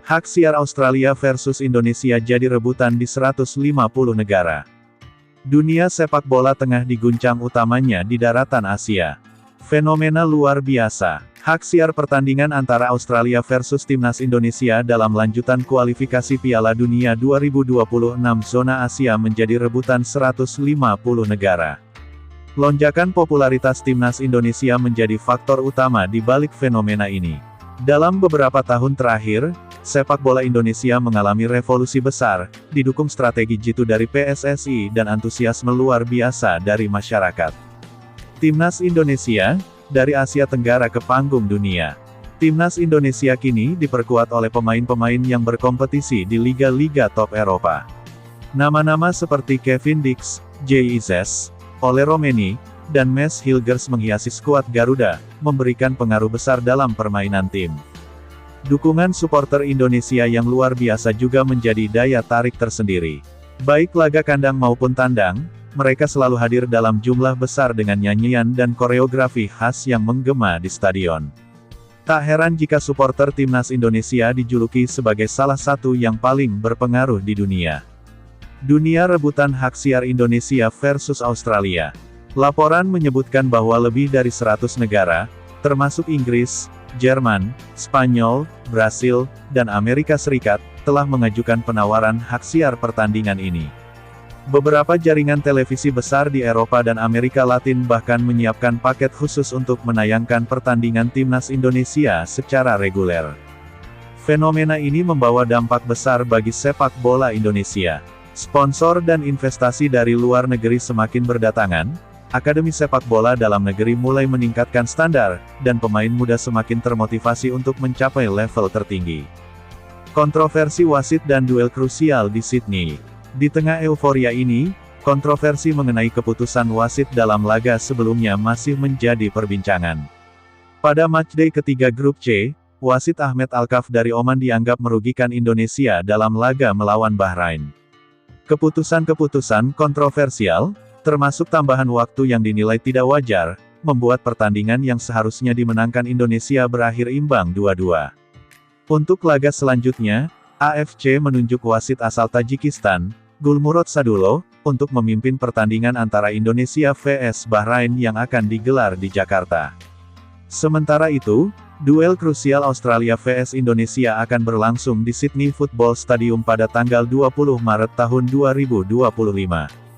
Hak siar Australia versus Indonesia jadi rebutan di 150 negara. Dunia sepak bola tengah diguncang utamanya di daratan Asia. Fenomena luar biasa. Hak siar pertandingan antara Australia versus Timnas Indonesia dalam lanjutan kualifikasi Piala Dunia 2026 zona Asia menjadi rebutan 150 negara. Lonjakan popularitas Timnas Indonesia menjadi faktor utama di balik fenomena ini. Dalam beberapa tahun terakhir, sepak bola Indonesia mengalami revolusi besar, didukung strategi jitu dari PSSI dan antusiasme luar biasa dari masyarakat. Timnas Indonesia, dari Asia Tenggara ke panggung dunia. Timnas Indonesia kini diperkuat oleh pemain-pemain yang berkompetisi di liga-liga top Eropa. Nama-nama seperti Kevin Dix, JIZ, Ole Romeni, dan Mads Hilgers menghiasi skuad Garuda, memberikan pengaruh besar dalam permainan tim. Dukungan supporter Indonesia yang luar biasa juga menjadi daya tarik tersendiri. Baik laga kandang maupun tandang, mereka selalu hadir dalam jumlah besar dengan nyanyian dan koreografi khas yang menggema di stadion. Tak heran jika supporter Timnas Indonesia dijuluki sebagai salah satu yang paling berpengaruh di dunia. Dunia rebutan hak siar Indonesia versus Australia. Laporan menyebutkan bahwa lebih dari 100 negara, termasuk Inggris, Jerman, Spanyol, Brasil, dan Amerika Serikat, telah mengajukan penawaran hak siar pertandingan ini. Beberapa jaringan televisi besar di Eropa dan Amerika Latin bahkan menyiapkan paket khusus untuk menayangkan pertandingan Timnas Indonesia secara reguler. Fenomena ini membawa dampak besar bagi sepak bola Indonesia. Sponsor dan investasi dari luar negeri semakin berdatangan, akademi sepak bola dalam negeri mulai meningkatkan standar, dan pemain muda semakin termotivasi untuk mencapai level tertinggi. Kontroversi wasit dan duel krusial di Sydney. Di tengah euforia ini, kontroversi mengenai keputusan wasit dalam laga sebelumnya masih menjadi perbincangan. Pada matchday ketiga grup C, wasit Ahmed Alkaf dari Oman dianggap merugikan Indonesia dalam laga melawan Bahrain. Keputusan-keputusan kontroversial, termasuk tambahan waktu yang dinilai tidak wajar, membuat pertandingan yang seharusnya dimenangkan Indonesia berakhir imbang 2-2. Untuk laga selanjutnya, AFC menunjuk wasit asal Tajikistan, Gulmurod Sadulo, untuk memimpin pertandingan antara Indonesia vs Bahrain yang akan digelar di Jakarta. Sementara itu, duel krusial Australia vs Indonesia akan berlangsung di Sydney Football Stadium pada tanggal 20 Maret tahun 2025.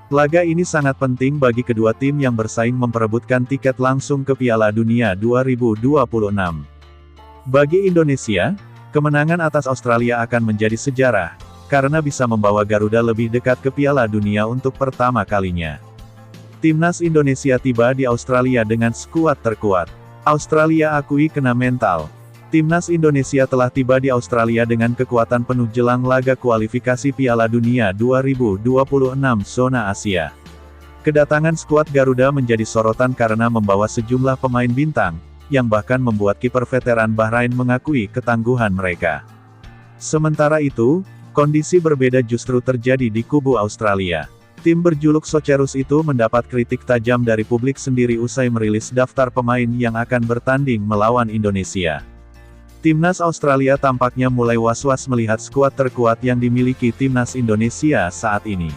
Laga ini sangat penting bagi kedua tim yang bersaing memperebutkan tiket langsung ke Piala Dunia 2026. Bagi Indonesia, kemenangan atas Australia akan menjadi sejarah, karena bisa membawa Garuda lebih dekat ke Piala Dunia untuk pertama kalinya. Timnas Indonesia tiba di Australia dengan skuad terkuat. Australia akui kena mental. Timnas Indonesia telah tiba di Australia dengan kekuatan penuh jelang laga kualifikasi Piala Dunia 2026 zona Asia. Kedatangan skuad Garuda menjadi sorotan karena membawa sejumlah pemain bintang, yang bahkan membuat kiper veteran Bahrain mengakui ketangguhan mereka. Sementara itu, kondisi berbeda justru terjadi di kubu Australia. Tim berjuluk Socerus itu mendapat kritik tajam dari publik sendiri usai merilis daftar pemain yang akan bertanding melawan Indonesia. Timnas Australia tampaknya mulai was-was melihat skuad terkuat yang dimiliki Timnas Indonesia saat ini.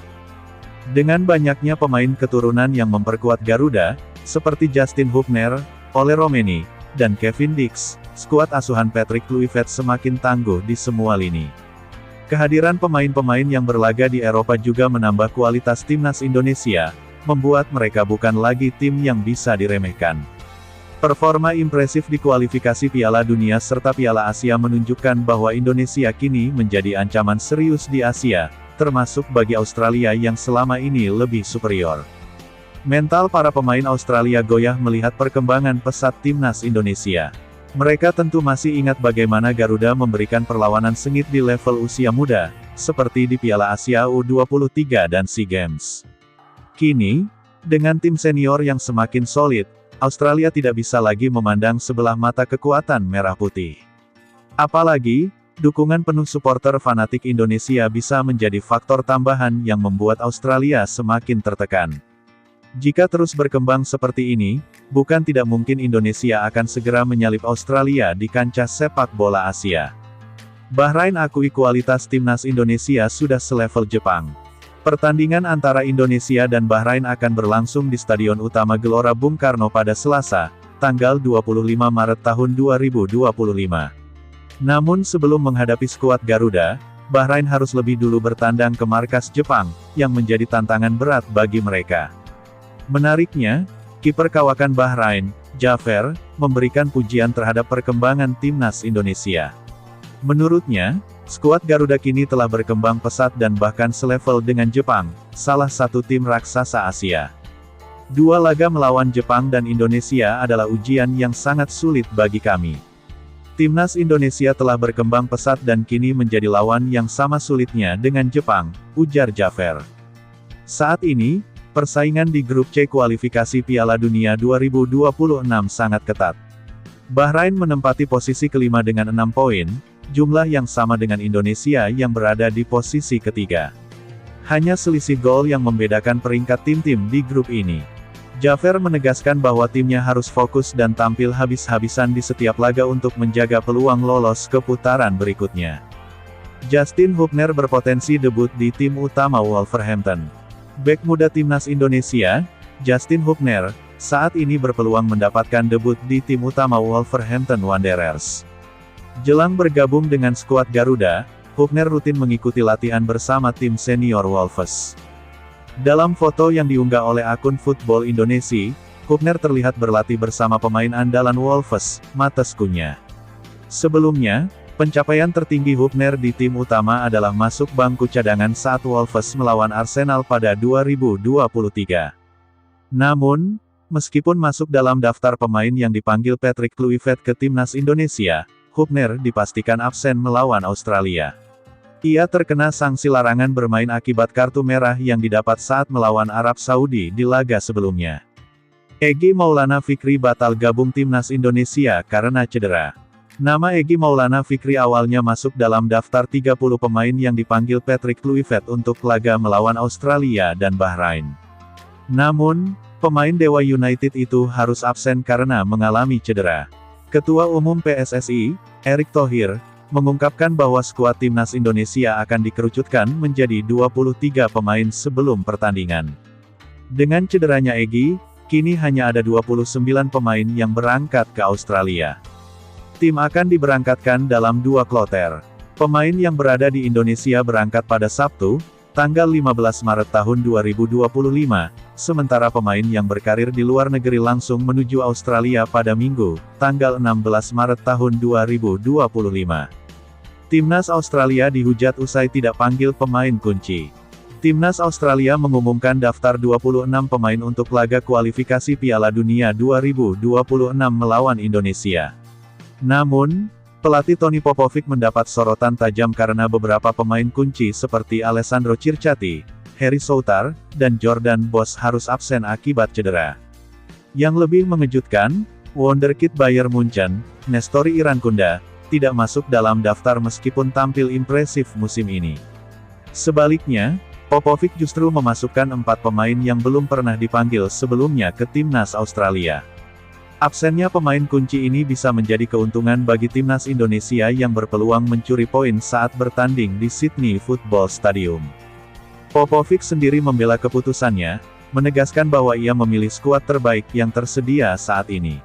Dengan banyaknya pemain keturunan yang memperkuat Garuda, seperti Justin Hubner, Ole Romeni, dan Kevin Dix, skuad asuhan Patrick Kluivert semakin tangguh di semua lini. Kehadiran pemain-pemain yang berlaga di Eropa juga menambah kualitas Timnas Indonesia, membuat mereka bukan lagi tim yang bisa diremehkan. Performa impresif di kualifikasi Piala Dunia serta Piala Asia menunjukkan bahwa Indonesia kini menjadi ancaman serius di Asia, termasuk bagi Australia yang selama ini lebih superior. Mental para pemain Australia goyah melihat perkembangan pesat Timnas Indonesia. Mereka tentu masih ingat bagaimana Garuda memberikan perlawanan sengit di level usia muda, seperti di Piala Asia U23 dan SEA Games. Kini, dengan tim senior yang semakin solid, Australia tidak bisa lagi memandang sebelah mata kekuatan merah putih. Apalagi, dukungan penuh supporter fanatik Indonesia bisa menjadi faktor tambahan yang membuat Australia semakin tertekan. Jika terus berkembang seperti ini, bukan tidak mungkin Indonesia akan segera menyalip Australia di kancah sepak bola Asia. Bahrain akui kualitas timnas Indonesia sudah selevel Jepang. Pertandingan antara Indonesia dan Bahrain akan berlangsung di Stadion Utama Gelora Bung Karno pada Selasa, tanggal 25 Maret tahun 2025. Namun sebelum menghadapi skuad Garuda, Bahrain harus lebih dulu bertandang ke markas Jepang, yang menjadi tantangan berat bagi mereka. Menariknya, kiper kawakan Bahrain, Jafer, memberikan pujian terhadap perkembangan timnas Indonesia. Menurutnya, skuad Garuda kini telah berkembang pesat dan bahkan selevel dengan Jepang, salah satu tim raksasa Asia. Dua laga melawan Jepang dan Indonesia adalah ujian yang sangat sulit bagi kami. Timnas Indonesia telah berkembang pesat dan kini menjadi lawan yang sama sulitnya dengan Jepang, ujar Jafer. Saat ini, persaingan di grup C kualifikasi Piala Dunia 2026 sangat ketat. Bahrain menempati posisi kelima dengan 6 poin, jumlah yang sama dengan Indonesia yang berada di posisi ketiga. Hanya selisih gol yang membedakan peringkat tim-tim di grup ini. Jafer menegaskan bahwa timnya harus fokus dan tampil habis-habisan di setiap laga untuk menjaga peluang lolos ke putaran berikutnya. Justin Hubner berpotensi debut di tim utama Wolverhampton. Bek muda timnas Indonesia, Justin Hubner, saat ini berpeluang mendapatkan debut di tim utama Wolverhampton Wanderers. Jelang bergabung dengan skuad Garuda, Hubner rutin mengikuti latihan bersama tim senior Wolves. Dalam foto yang diunggah oleh akun Football Indonesia, Hubner terlihat berlatih bersama pemain andalan Wolves, Matheus Cunha. Sebelumnya, pencapaian tertinggi Hubner di tim utama adalah masuk bangku cadangan saat Wolves melawan Arsenal pada 2023. Namun, meskipun masuk dalam daftar pemain yang dipanggil Patrick Kluivert ke timnas Indonesia, Hubner dipastikan absen melawan Australia. Ia terkena sanksi larangan bermain akibat kartu merah yang didapat saat melawan Arab Saudi di laga sebelumnya. Egy Maulana Fikri batal gabung timnas Indonesia karena cedera. Nama Egy Maulana Fikri awalnya masuk dalam daftar 30 pemain yang dipanggil Patrick Kluivert untuk laga melawan Australia dan Bahrain. Namun, pemain Dewa United itu harus absen karena mengalami cedera. Ketua Umum PSSI, Erick Thohir, mengungkapkan bahwa skuad timnas Indonesia akan dikerucutkan menjadi 23 pemain sebelum pertandingan. Dengan cederanya Egy, kini hanya ada 29 pemain yang berangkat ke Australia. Tim akan diberangkatkan dalam 2 kloter. Pemain yang berada di Indonesia berangkat pada Sabtu, tanggal 15 Maret tahun 2025, sementara pemain yang berkarir di luar negeri langsung menuju Australia pada Minggu, tanggal 16 Maret tahun 2025. Timnas Australia dihujat usai tidak panggil pemain kunci. Timnas Australia mengumumkan daftar 26 pemain untuk laga kualifikasi Piala Dunia 2026 melawan Indonesia. Namun, pelatih Tony Popovic mendapat sorotan tajam karena beberapa pemain kunci seperti Alessandro Circati, Harry Soutar, dan Jordan Bosz harus absen akibat cedera. Yang lebih mengejutkan, wonderkid Bayern Munchen, Nestori Irankunda, tidak masuk dalam daftar meskipun tampil impresif musim ini. Sebaliknya, Popovic justru memasukkan 4 pemain yang belum pernah dipanggil sebelumnya ke timnas Australia. Absennya pemain kunci ini bisa menjadi keuntungan bagi timnas Indonesia yang berpeluang mencuri poin saat bertanding di Sydney Football Stadium. Popovic sendiri membela keputusannya, menegaskan bahwa ia memilih skuad terbaik yang tersedia saat ini.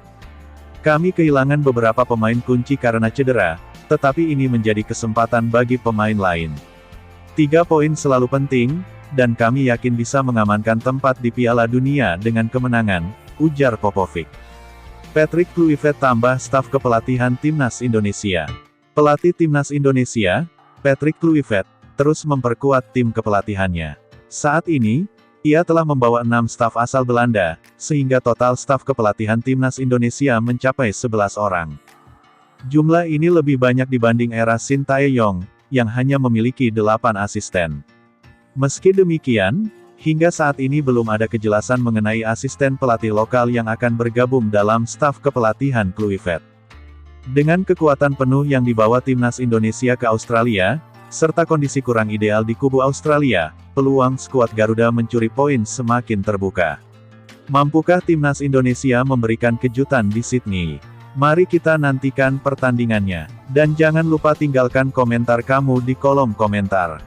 Kami kehilangan beberapa pemain kunci karena cedera, tetapi ini menjadi kesempatan bagi pemain lain. 3 poin selalu penting, dan kami yakin bisa mengamankan tempat di Piala Dunia dengan kemenangan, ujar Popovic. Patrick Kluivert tambah staf kepelatihan timnas Indonesia. Pelatih timnas Indonesia, Patrick Kluivert, terus memperkuat tim kepelatihannya. Saat ini, ia telah membawa 6 staf asal Belanda, sehingga total staf kepelatihan timnas Indonesia mencapai 11 orang. Jumlah ini lebih banyak dibanding era Shin Tae-yong, yang hanya memiliki 8 asisten. Meski demikian, hingga saat ini belum ada kejelasan mengenai asisten pelatih lokal yang akan bergabung dalam staf kepelatihan Kluivert. Dengan kekuatan penuh yang dibawa timnas Indonesia ke Australia, serta kondisi kurang ideal di kubu Australia, peluang skuad Garuda mencuri poin semakin terbuka. Mampukah timnas Indonesia memberikan kejutan di Sydney? Mari kita nantikan pertandingannya. Dan jangan lupa tinggalkan komentar kamu di kolom komentar.